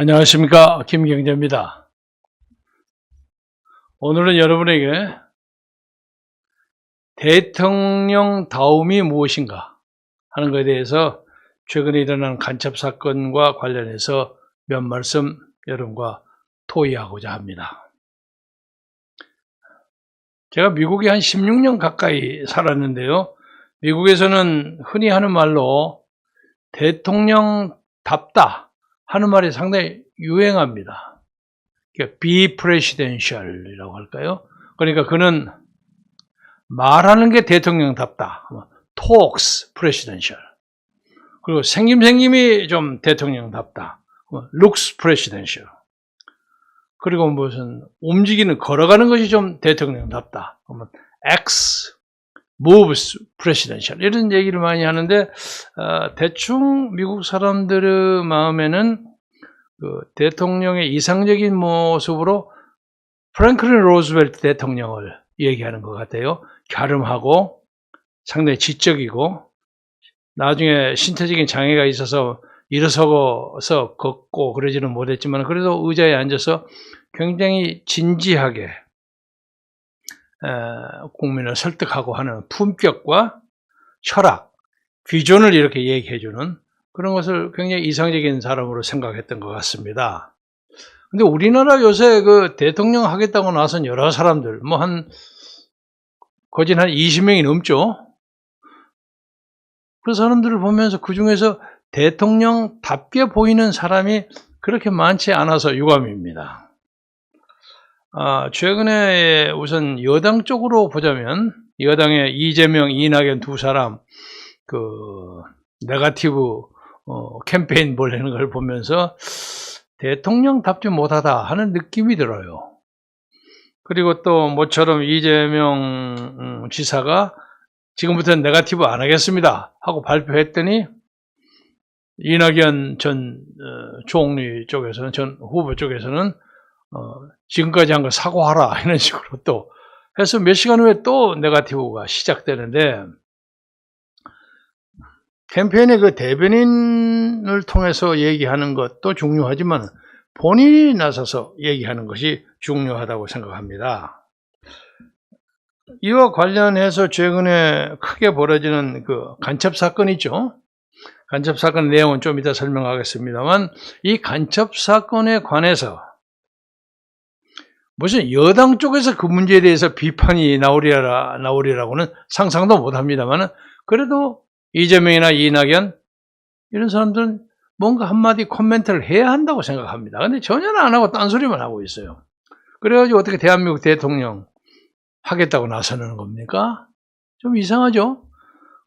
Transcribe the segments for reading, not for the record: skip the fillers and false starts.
안녕하십니까, 김경재입니다. 오늘은 여러분에게 대통령다움이 무엇인가 하는 것에 대해서 최근에 일어난 간첩 사건과 관련해서 몇 말씀 여러분과 토의하고자 합니다. 제가 미국에 한 16년 가까이 살았는데요. 미국에서는 흔히 하는 말로 대통령답다 하는 말이 상당히 유행합니다. be presidential이라고 할까요? 그러니까 그는 말하는 게 대통령답다. talks presidential. 그리고 생김이 좀 대통령답다. looks presidential. 그리고 무슨 움직이는 걸어가는 것이 좀 대통령답다. acts, moves presidential. 이런 얘기를 많이 하는데 대충 미국 사람들의 마음에는 그 대통령의 이상적인 모습으로 프랭클린 로즈웰트 대통령을 얘기하는 것 같아요. 갸름하고 상당히 지적이고 나중에 신체적인 장애가 있어서 일어서서 걷고 그러지는 못했지만 그래도 의자에 앉아서 굉장히 진지하게 국민을 설득하고 하는 품격과 철학, 비전을 이렇게 얘기해주는 그런 것을 굉장히 이상적인 사람으로 생각했던 것 같습니다. 근데 우리나라 요새 그 대통령 하겠다고 나선 여러 사람들, 거진 한 20명이 넘죠? 그 사람들을 보면서 그 중에서 대통령답게 보이는 사람이 그렇게 많지 않아서 유감입니다. 최근에 우선 여당 쪽으로 보자면, 여당의 이재명, 이낙연 두 사람, 네거티브 캠페인 벌이는 걸 보면서 대통령답지 못하다 하는 느낌이 들어요. 그리고 또 모처럼 이재명 지사가 지금부터는 네거티브 안 하겠습니다 하고 발표했더니 이낙연 전 총리 쪽에서는, 전 후보 쪽에서는 지금까지 한 거 사과하라 이런 식으로 또 해서 몇 시간 후에 또 네거티브가 시작되는데, 캠페인의 그 대변인을 통해서 얘기하는 것도 중요하지만 본인이 나서서 얘기하는 것이 중요하다고 생각합니다. 이와 관련해서 최근에 크게 벌어지는 그 간첩 사건 있죠. 간첩 사건 내용은 좀 이따 설명하겠습니다만, 이 간첩 사건에 관해서 무슨 여당 쪽에서 그 문제에 대해서 비판이 나오리라고는 상상도 못합니다만, 그래도 이재명이나 이낙연 이런 사람들은 뭔가 한마디 코멘트를 해야 한다고 생각합니다. 근데 전혀 안 하고 딴소리만 하고 있어요. 그래가지고 어떻게 대한민국 대통령 하겠다고 나서는 겁니까? 좀 이상하죠?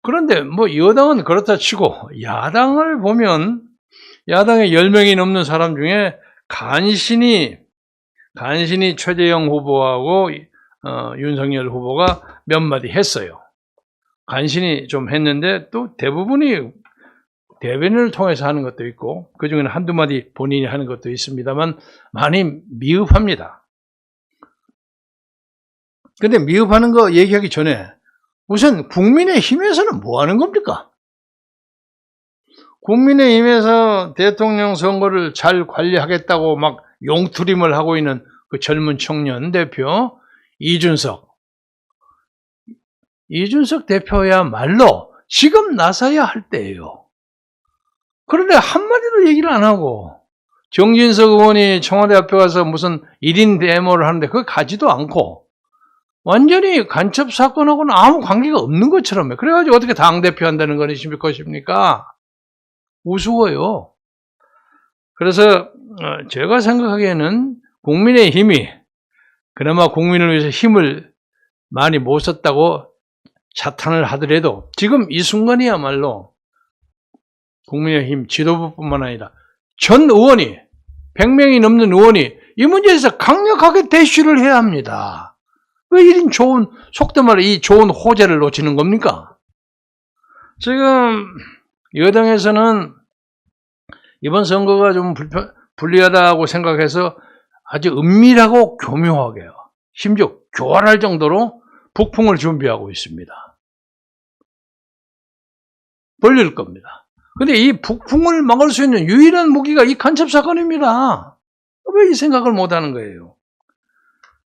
그런데 여당은 그렇다 치고 야당을 보면 야당의 10명이 넘는 사람 중에 간신히 최재형 후보하고 윤석열 후보가 몇 마디 했어요. 간신히 좀 했는데 또 대부분이 대변인을 통해서 하는 것도 있고 그중에는 한두 마디 본인이 하는 것도 있습니다만 많이 미흡합니다. 근데 미흡하는 거 얘기하기 전에 우선 국민의힘에서는 뭐 하는 겁니까? 국민의힘에서 대통령 선거를 잘 관리하겠다고 막 용투림을 하고 있는 그 젊은 청년 대표 이준석 대표야말로 지금 나서야 할 때예요. 그런데 한마디도 얘기를 안 하고 정진석 의원이 청와대 앞에 가서 무슨 1인 데모를 하는데 그거 가지도 않고 완전히 간첩 사건하고는 아무 관계가 없는 것처럼 해. 그래가지고 어떻게 당대표 한다는 것입니까? 우스워요. 그래서 제가 생각하기에는 국민의힘이 그나마 국민을 위해서 힘을 많이 못 썼다고 자탄을 하더라도 지금 이 순간이야말로 국민의힘 지도부뿐만 아니라 전 의원이 100명이 넘는 의원이 이 문제에서 강력하게 대쉬를 해야 합니다. 왜 이런 속된 말로 이 좋은 호재를 놓치는 겁니까? 지금 여당에서는 이번 선거가 좀 불리하다고 생각해서 아주 은밀하고 교묘하게요. 심지어 교활할 정도로 북풍을 준비하고 있습니다. 벌릴 겁니다. 근데 이 북풍을 막을 수 있는 유일한 무기가 이 간첩 사건입니다. 왜 이 생각을 못하는 거예요?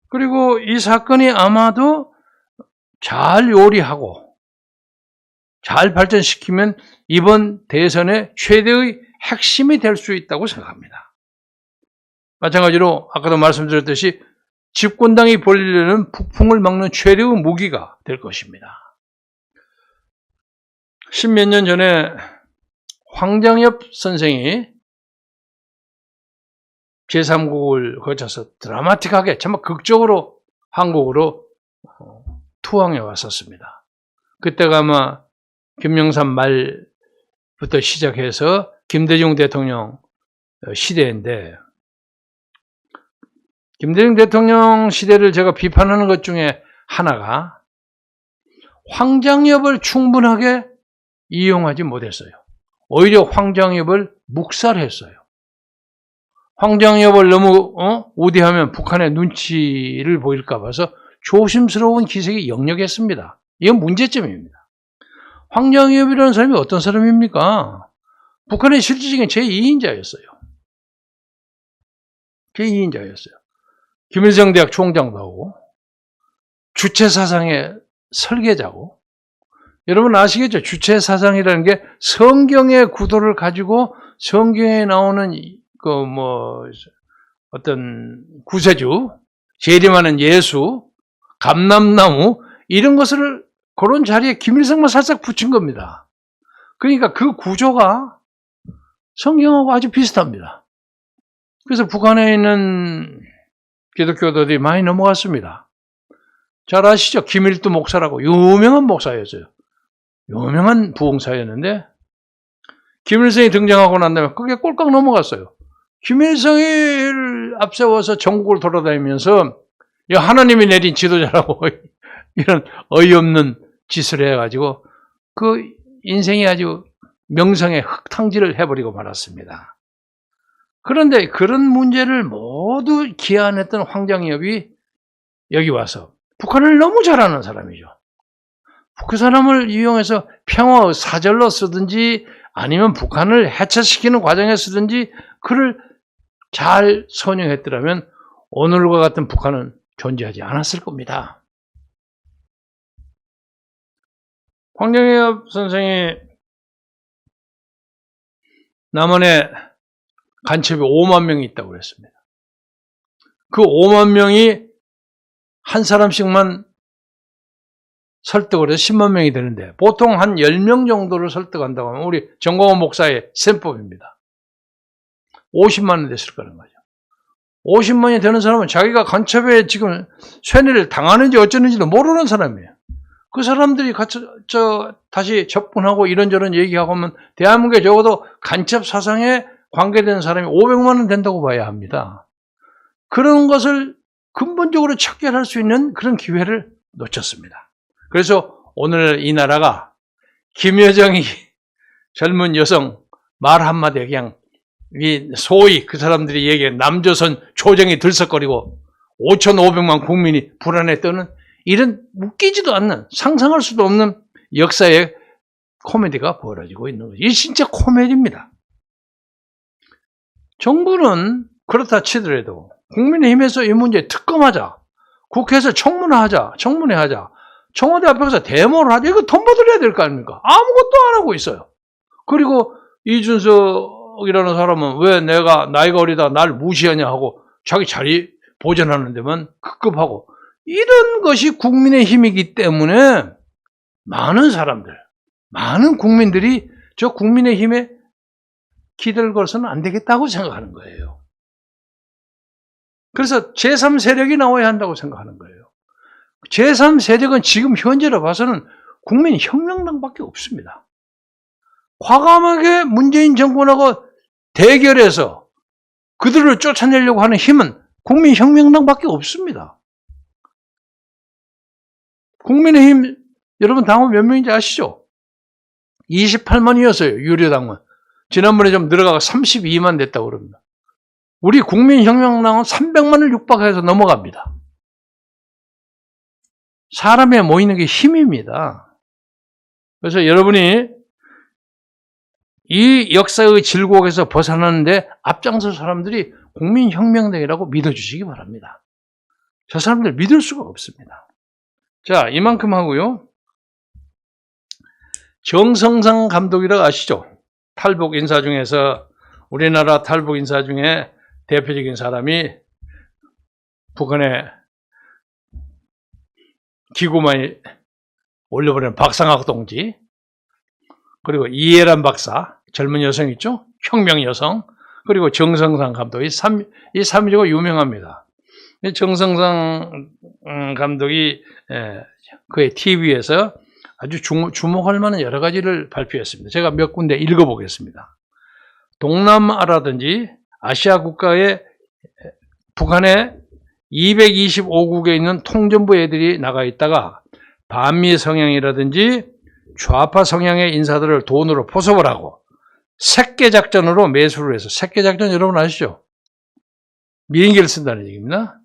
그리고 이 사건이 아마도 잘 요리하고 잘 발전시키면 이번 대선의 최대의 핵심이 될 수 있다고 생각합니다. 마찬가지로 아까도 말씀드렸듯이 집권당이 벌이려는 북풍을 막는 최대의 무기가 될 것입니다. 십몇 년 전에 황장엽 선생이 제3국을 거쳐서 드라마틱하게 정말 극적으로 한국으로 투항해 왔었습니다. 그때가 아마 김영삼 말부터 시작해서 김대중 대통령 시대인데, 김대중 대통령 시대를 제가 비판하는 것 중에 하나가 황장엽을 충분하게 이용하지 못했어요. 오히려 황장엽을 묵살했어요. 황장엽을 너무 우대하면 북한의 눈치를 보일까 봐서 조심스러운 기색이 역력했습니다. 이건 문제점입니다. 황장엽이라는 사람이 어떤 사람입니까? 북한의 실질적인 제2인자였어요. 제2인자였어요. 김일성 대학 총장도 하고 주체사상의 설계자고, 여러분 아시겠죠? 주체사상이라는 게 성경의 구도를 가지고 성경에 나오는 어떤 구세주, 재림하는 예수, 감람나무 이런 것을 그런 자리에 김일성만 살짝 붙인 겁니다. 그러니까 그 구조가 성경하고 아주 비슷합니다. 그래서 북한에 있는 기독교도들이 많이 넘어갔습니다. 잘 아시죠? 김일두 목사라고 유명한 목사였어요. 유명한 부흥사였는데 김일성이 등장하고 난 다음에 그게 꼴깍 넘어갔어요. 김일성을 앞세워서 전국을 돌아다니면서 하나님이 내린 지도자라고 이런 어이없는 짓을 해가지고 그 인생이 아주 명성의 흙탕질을 해버리고 말았습니다. 그런데 그런 문제를 모두 기안했던 황장엽이 여기 와서 북한을 너무 잘 아는 사람이죠. 그 사람을 이용해서 평화의 사절로 쓰든지 아니면 북한을 해체시키는 과정에 쓰든지 그를 잘 선용했더라면 오늘과 같은 북한은 존재하지 않았을 겁니다. 황장엽 선생이 남한에 간첩이 5만 명이 있다고 그랬습니다. 그 5만 명이 한 사람씩만 설득을 해서 10만 명이 되는데 보통 한 10명 정도를 설득한다고 하면 우리 정광훈 목사의 셈법입니다. 50만 원 됐을 거라는 거죠. 50만이 되는 사람은 자기가 간첩에 지금 쇠뇌를 당하는지 어쩌는지도 모르는 사람이에요. 그 사람들이 다시 접근하고 이런저런 얘기하고 하면 대한민국에 적어도 간첩 사상에 관계된 사람이 500만 원 된다고 봐야 합니다. 그런 것을 근본적으로 척결할 수 있는 그런 기회를 놓쳤습니다. 그래서 오늘 이 나라가 김여정이 젊은 여성 말 한마디에 그냥 소위 그 사람들이 얘기해 남조선 조정이 들썩거리고 5,500만 국민이 불안에 떠는 이런 웃기지도 않는 상상할 수도 없는 역사의 코미디가 벌어지고 있는 거죠. 이게 진짜 코미디입니다. 정부는 그렇다 치더라도 국민의힘에서 이 문제에 특검하자, 국회에서 청문회하자, 청와대 앞에 가서 데모를 하자, 이거 돈 받아야 될 거 아닙니까? 아무것도 안 하고 있어요. 그리고 이준석이라는 사람은 왜 내가 나이가 어리다 날 무시하냐 하고 자기 자리 보존하는 데만 급급하고, 이런 것이 국민의힘이기 때문에 많은 사람들, 많은 국민들이 저 국민의힘에 기대를 걸어서는 안 되겠다고 생각하는 거예요. 그래서 제3세력이 나와야 한다고 생각하는 거예요. 제3세력은 지금 현재로 봐서는 국민혁명당밖에 없습니다. 과감하게 문재인 정권하고 대결해서 그들을 쫓아내려고 하는 힘은 국민혁명당밖에 없습니다. 국민의힘 여러분 당원 몇 명인지 아시죠? 28만이었어요. 유료당원. 지난번에 좀 늘어가고 32만 됐다고 그럽니다. 우리 국민혁명당은 300만을 육박해서 넘어갑니다. 사람에 모이는 게 힘입니다. 그래서 여러분이 이 역사의 질곡에서 벗어나는데 앞장서 사람들이 국민혁명당이라고 믿어주시기 바랍니다. 저 사람들 믿을 수가 없습니다. 자, 이만큼 하고요. 정성상 감독이라고 아시죠? 탈북 인사 중에서 우리나라 탈북 인사 중에 대표적인 사람이 북한의 기구만이 올려버린 박상학 동지, 그리고 이해란 박사, 젊은 여성 있죠? 혁명 여성, 그리고 정성상 감독, 이 3위가 유명합니다. 정성상 감독이 그의 TV에서 아주 주목할 만한 여러 가지를 발표했습니다. 제가 몇 군데 읽어보겠습니다. 동남아라든지 아시아 국가의 북한의 225국에 있는 통전부 애들이 나가 있다가 반미 성향이라든지 좌파 성향의 인사들을 돈으로 포섭을 하고 색계작전으로 매수를 해서, 색계작전 여러분 아시죠? 비행기를 쓴다는 얘기입니다.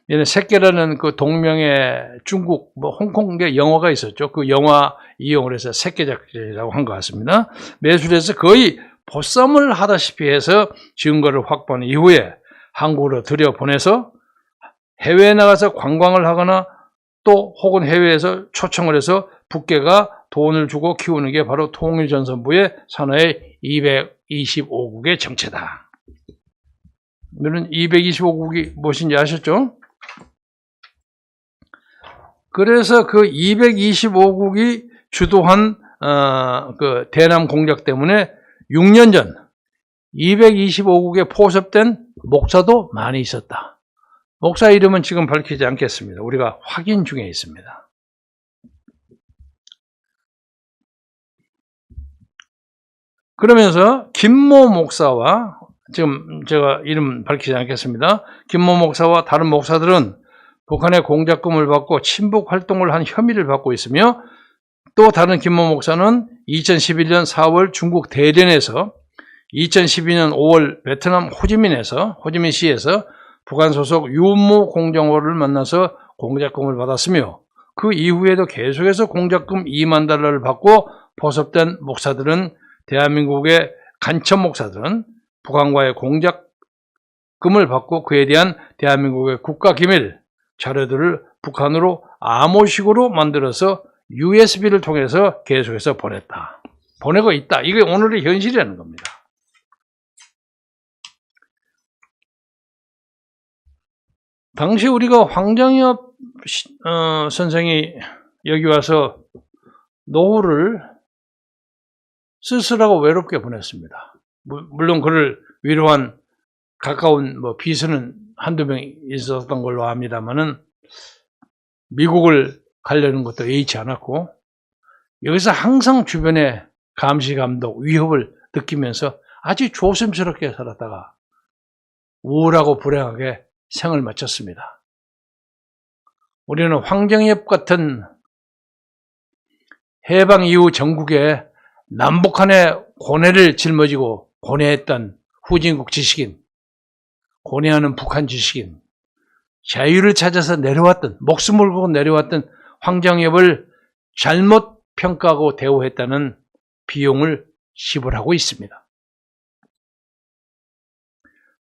얘는 색계라는 그 동명의 중국, 홍콩의 영화가 있었죠. 그 영화 이용을 해서 색계작전이라고 한 것 같습니다. 매수를 해서 거의 보쌈을 하다시피 해서 증거를 확보한 이후에 한국으로 들여보내서 해외에 나가서 관광을 하거나 또 혹은 해외에서 초청을 해서 북계가 돈을 주고 키우는 게 바로 통일전선부의 산하의 225국의 정체다. 여러분 225국이 무엇인지 아셨죠? 그래서 그 225국이 주도한 그 대남 공작 때문에 6년 전 225국에 포섭된 목사도 많이 있었다. 목사 이름은 지금 밝히지 않겠습니다. 우리가 확인 중에 있습니다. 그러면서 김모 목사와, 지금 제가 이름 밝히지 않겠습니다. 김모 목사와 다른 목사들은 북한의 공작금을 받고 친북 활동을 한 혐의를 받고 있으며, 또 다른 김모 목사는 2011년 4월 중국 대련에서 2012년 5월 베트남 호지민시에서 북한 소속 유모 공정호를 만나서 공작금을 받았으며, 그 이후에도 계속해서 공작금 2만 달러를 받고 포섭된 목사들은, 대한민국의 간첩 목사들은 북한과의 공작금을 받고 그에 대한 대한민국의 국가기밀 자료들을 북한으로 암호식으로 만들어서 USB를 통해서 계속해서 보내고 있다. 이게 오늘의 현실이라는 겁니다. 당시 우리가 황정엽 선생이 여기 와서 노후를 쓸쓸하고 외롭게 보냈습니다. 물론 그를 위로한 가까운 비서는 한두 명 있었던 걸로 압니다만은, 미국을 가려는 것도 예의치 않았고, 여기서 항상 주변에 감시, 감독, 위협을 느끼면서 아주 조심스럽게 살았다가 우울하고 불행하게 생을 마쳤습니다. 우리는 황정엽 같은 해방 이후 전국에 남북한의 고뇌를 짊어지고 고뇌했던 후진국 지식인, 고뇌하는 북한 지식인, 자유를 찾아서 내려왔던, 목숨을 걸고 내려왔던 황정엽을 잘못 평가하고 대우했다는 비용을 지불하고 있습니다.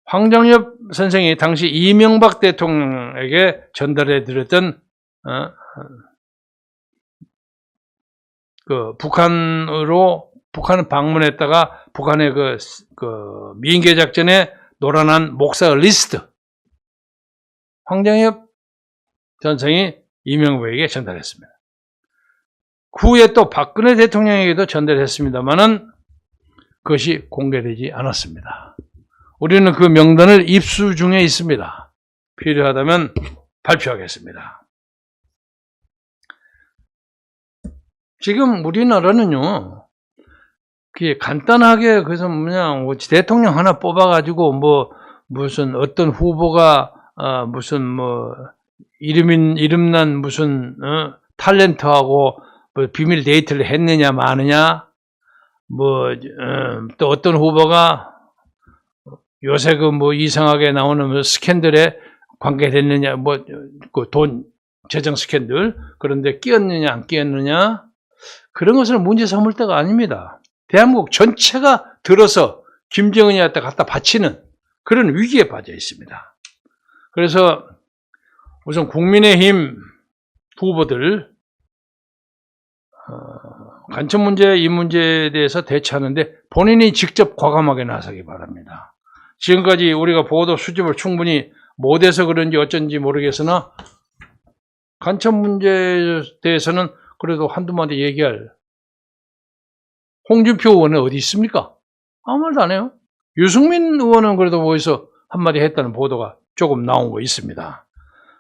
황정엽 선생이 당시 이명박 대통령에게 전달해 드렸던 북한을 방문했다가 북한의 그 미인계 작전에 노란한 목사 리스트, 황정엽 선생이 이명박에게 전달했습니다. 후에 또 박근혜 대통령에게도 전달했습니다만은 그것이 공개되지 않았습니다. 우리는 그 명단을 입수 중에 있습니다. 필요하다면 발표하겠습니다. 지금 우리나라는요, 그게 간단하게, 그래서 대통령 하나 뽑아가지고 무슨 어떤 후보가 이름난 무슨 탤런트하고 비밀 데이트를 했느냐 마느냐, 또 어떤 후보가 요새 이상하게 나오는 스캔들에 관계됐느냐, 그 돈 재정 스캔들, 그런데 끼었느냐 안 끼었느냐, 그런 것을 문제 삼을 때가 아닙니다. 대한민국 전체가 들어서 김정은이한테 갖다 바치는 그런 위기에 빠져 있습니다. 그래서 우선 국민의힘 후보들 간첩 문제, 이 문제에 대해서 대처하는데 본인이 직접 과감하게 나서기 바랍니다. 지금까지 우리가 보도 수집을 충분히 못해서 그런지 어쩐지 모르겠으나 간첩 문제에 대해서는 그래도 한두 마디 얘기할 홍준표 의원은 어디 있습니까? 아무 말도 안 해요. 유승민 의원은 그래도 어디서 한마디 했다는 보도가 조금 나온 거 있습니다.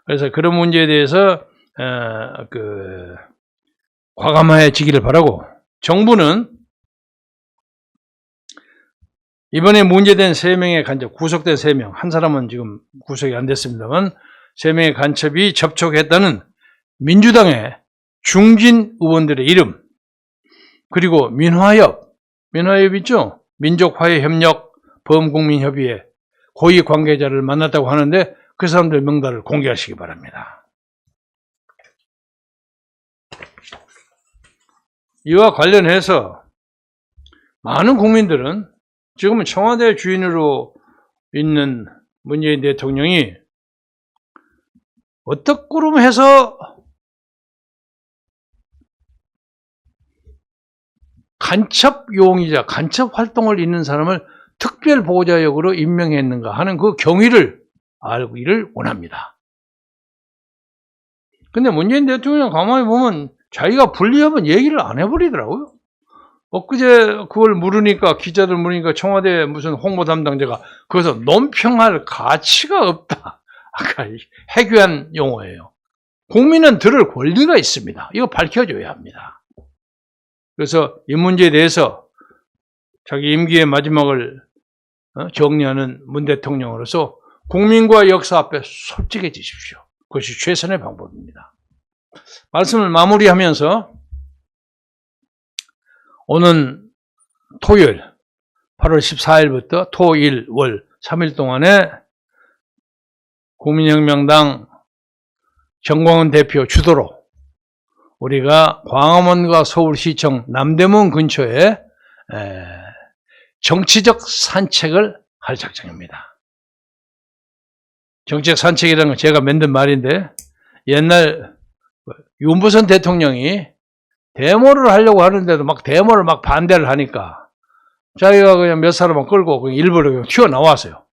그래서 그런 문제에 대해서 과감해지기를 바라고, 정부는 이번에 문제된 3명의 간첩, 구속된 3명, 한 사람은 지금 구속이 안 됐습니다만 3명의 간첩이 접촉했다는 민주당의 중진 의원들의 이름, 그리고 민화협 있죠? 민족화해협력 범국민협의회 고위 관계자를 만났다고 하는데 그 사람들 명단을 공개하시기 바랍니다. 이와 관련해서 많은 국민들은 지금은 청와대 주인으로 있는 문재인 대통령이 어떻게끔 해서 간첩용이자 간첩 활동을 있는 사람을 특별보호자역으로 임명했는가 하는 그 경위를 알기를 원합니다. 근데 문재인 대통령 가만히 보면 자기가 불리하면 얘기를 안 해버리더라고요. 엊그제 그걸 물으니까, 기자들 물으니까 청와대 무슨 홍보 담당자가 그래서 논평할 가치가 없다. 아까 해괴한 용어예요. 국민은 들을 권리가 있습니다. 이거 밝혀줘야 합니다. 그래서 이 문제에 대해서 자기 임기의 마지막을 정리하는 문 대통령으로서 국민과 역사 앞에 솔직해지십시오. 그것이 최선의 방법입니다. 말씀을 마무리하면서 오는 토요일 8월 14일부터 토일, 월 3일 동안에 국민혁명당 정광훈 대표 주도로 우리가 광화문과 서울시청 남대문 근처에 정치적 산책을 할 작정입니다. 정치적 산책이라는 건 제가 만든 말인데, 옛날 윤부선 대통령이 데모를 하려고 하는데도 막 데모를 막 반대를 하니까 자기가 그냥 몇 사람만 끌고 그냥 일부러 그냥 튀어나왔어요.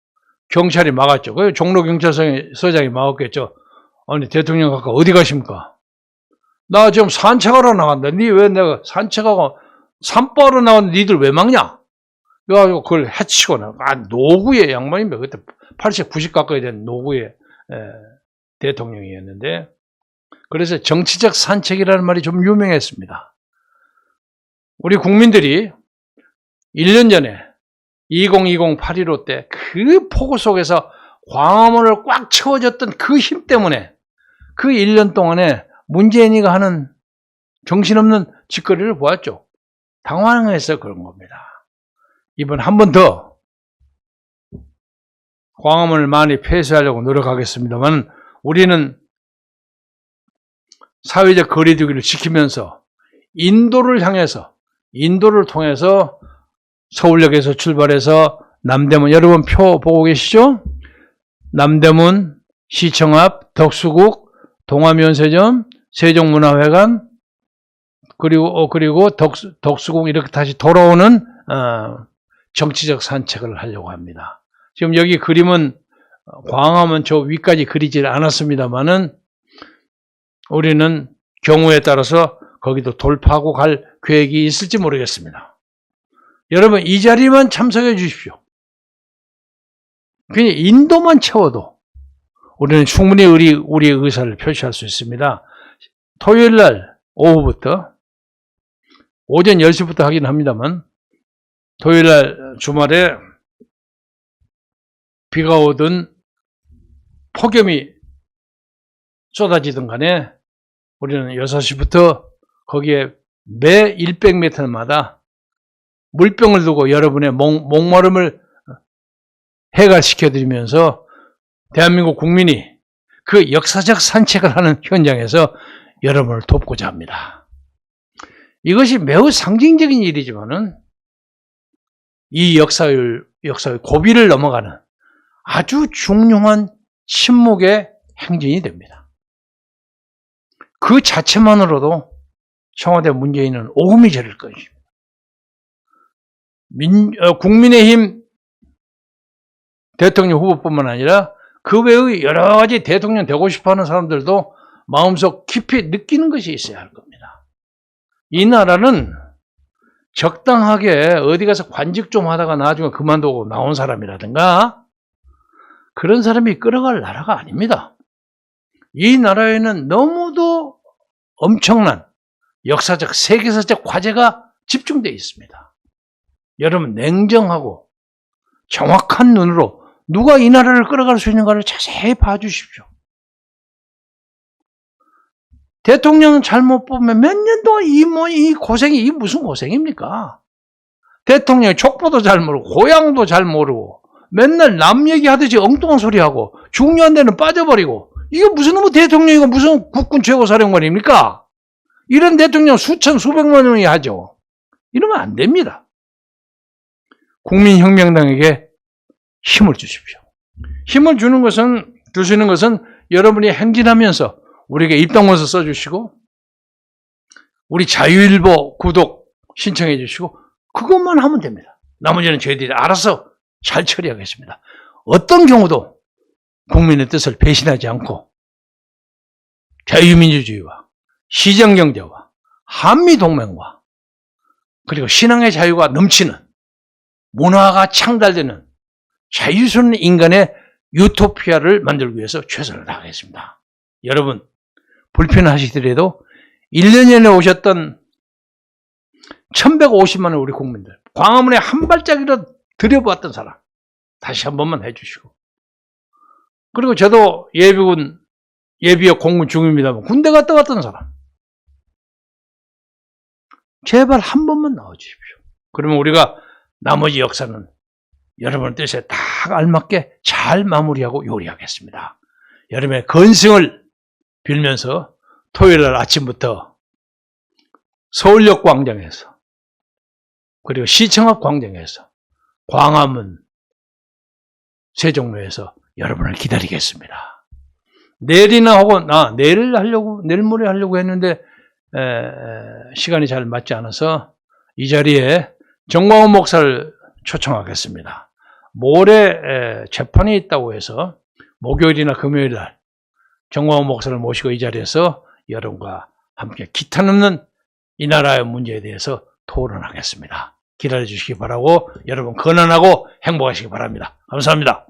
경찰이 막았죠. 그 종로경찰서장이 막았겠죠. 아니, 대통령 아까 어디 가십니까? 나 지금 산책하러 나간다. 니 왜 내가 산책하고 산보하러 나왔는데 니들 왜 막냐? 그래가지고 그걸 해치고 노구의 양반입니다. 그때 80, 90 가까이 된 노구의 대통령이었는데, 그래서 정치적 산책이라는 말이 좀 유명했습니다. 우리 국민들이 1년 전에 2020 8.15 때 그 폭우 속에서 광화문을 꽉 채워줬던 그 힘 때문에 그 1년 동안에 문재인이가 하는 정신없는 짓거리를 보았죠. 당황해서 그런 겁니다. 이번 한 번 더 광화문을 많이 폐쇄하려고 노력하겠습니다만, 우리는 사회적 거리두기를 지키면서 인도를 통해서 서울역에서 출발해서 남대문, 여러분 표 보고 계시죠? 남대문 시청 앞 덕수국 동아면세점 세종문화회관 그리고 덕수국 이렇게 다시 돌아오는 정치적 산책을 하려고 합니다. 지금 여기 그림은 광화문 저 위까지 그리질 않았습니다만은 우리는 경우에 따라서 거기도 돌파하고 갈 계획이 있을지 모르겠습니다. 여러분 이 자리만 참석해 주십시오. 그냥 인도만 채워도 우리는 충분히 우리의 의사를 표시할 수 있습니다. 토요일 날 오후부터, 오전 10시부터 하긴 합니다만, 토요일 날 주말에 비가 오든 폭염이 쏟아지든 간에 우리는 6시부터 거기에 매 100m마다 물병을 두고 여러분의 목마름을 해결시켜드리면서 대한민국 국민이 그 역사적 산책을 하는 현장에서 여러분을 돕고자 합니다. 이것이 매우 상징적인 일이지만은 이 역사의 고비를 넘어가는 아주 중요한 침묵의 행진이 됩니다. 그 자체만으로도 청와대 문재인은 오금이 저릴 것입니다. 국민의힘 대통령 후보뿐만 아니라 그 외의 여러 가지 대통령 되고 싶어하는 사람들도 마음속 깊이 느끼는 것이 있어야 할 겁니다. 이 나라는 적당하게 어디 가서 관직 좀 하다가 나중에 그만두고 나온 사람이라든가 그런 사람이 끌어갈 나라가 아닙니다. 이 나라에는 너무도 엄청난 역사적, 세계사적 과제가 집중되어 있습니다. 여러분 냉정하고 정확한 눈으로 누가 이 나라를 끌어갈 수 있는가를 자세히 봐주십시오. 대통령 잘못 뽑으면 몇 년 동안 이 고생이 이 무슨 고생입니까? 대통령이 족보도 잘 모르고 고향도 잘 모르고 맨날 남 얘기하듯이 엉뚱한 소리하고 중요한 데는 빠져버리고 이게 무슨 놈의 대통령이고 무슨 국군 최고사령관입니까? 이런 대통령 수천 수백만 명이 하죠. 이러면 안 됩니다. 국민혁명당에게 힘을 주십시오. 힘을 주시는 것은 여러분이 행진하면서 우리에게 입당원서 써주시고 우리 자유일보 구독 신청해 주시고 그것만 하면 됩니다. 나머지는 저희들이 알아서 잘 처리하겠습니다. 어떤 경우도 국민의 뜻을 배신하지 않고 자유민주주의와 시장경제와 한미동맹과 그리고 신앙의 자유가 넘치는 문화가 창달되는 자유스러운 인간의 유토피아를 만들기 위해서 최선을 다하겠습니다. 여러분 불편하시더라도 1년 전에 오셨던 1150만의 우리 국민들 광화문에 한 발짝이라도 들여보았던 사람 다시 한 번만 해주시고 그리고 저도 예비역 공군 중입니다만 군대 갔다 왔던 사람 제발 한 번만 나와주십시오. 그러면 우리가 나머지 역사는 여러분의 뜻에 딱 알맞게 잘 마무리하고 요리하겠습니다. 여러분의 건승을 빌면서 토요일날 아침부터 서울역 광장에서 그리고 시청 앞 광장에서 광화문 세종로에서 여러분을 기다리겠습니다. 내일이나 혹은 내일 모레 하려고 했는데 시간이 잘 맞지 않아서 이 자리에 정광훈 목사를 초청하겠습니다. 모레 재판이 있다고 해서 목요일이나 금요일 날 정광훈 목사를 모시고 이 자리에서 여러분과 함께 기타 넘는 이 나라의 문제에 대해서 토론하겠습니다. 기다려 주시기 바라고 여러분 건강하고 행복하시기 바랍니다. 감사합니다.